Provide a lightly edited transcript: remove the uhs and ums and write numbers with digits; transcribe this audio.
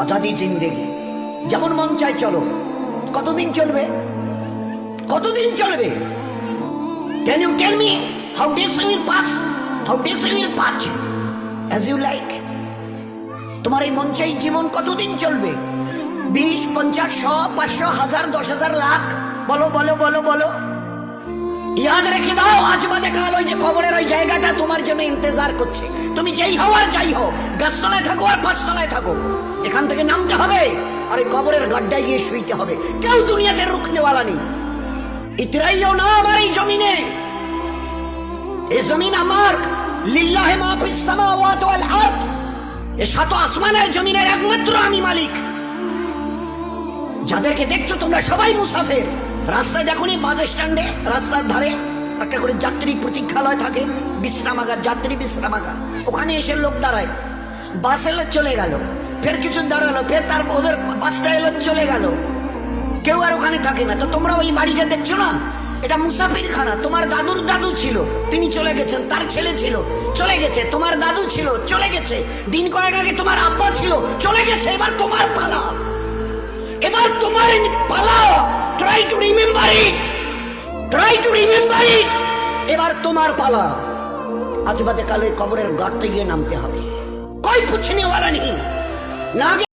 আজাদি জিন্দেগি, যেমন মন চায় চলো। কতদিন চলবে? কতদিন চলবে? Can you tell me how days will pass? How days will pass as you like? তোমার এই মন চাই জীবন কতদিন চলবে? 20, 50, 100, 500, 1000, 10,000, লাখ? বলো বলো বলো বলো। ইয়াদ রেখে দাও, আজ বাদে কাল ওই যে কবরের ওই জায়গাটা তোমার জন্য ইন্তজার করছে। তুমি যেই হও আর যাই হও, গাছতলায় থাকো আর পাঁচতলায় থাকো, এখান থেকে নামতে হবে আর ওই কবরের গাড্ডায় গিয়ে শুইতে হবে। কেউ দুনিয়াতে রুখনেওয়ালা নেই। ইতরাইও না আমার এই জমিনে। এই জমিন আমার, লিল্লাহি মা ফিস সামাওয়াতি ওয়াল আরদ। এ সাত আসমানের জমিনের একমাত্র আমি মালিক। যাদেরকে দেখছো তোমরা সবাই মুসাফির। রাস্তায় দেখোনি বাস স্ট্যান্ডে রাস্তার ধারে একটা করে যাত্রী প্রতীক্ষালয় থাকে, বিশ্রামাগার, যাত্রী বিশ্রামাগার। ওখানে এসে লোক দাঁড়ায়, বাস এলো চলে গেল, ফের কিছু দাঁড়ালো, ফের তার ওদের বাসটা এলো চলে গেল, কেউ আর ওখানে থাকে না। তো তোমরা ওই বাড়িটা দেখছো না, এটা মুসাফিরখানা। তোমার দাদুর দাদু ছিল, তিনি চলে গেছেন, তার ছেলে ছিল চলে গেছে, তোমার দাদু ছিল চলে গেছে, দিন কয়েক আগে তোমার আব্বা ছিল চলে গেছে। এবার তোমার পালা, এবার তোমার পালা। Try to remember it, try to remember it. এবার তোমার পালা। আজ বাদে কালে কবরের গর্তে গিয়ে নামতে হবে। কোই পুছনে ওয়ালা নেই না।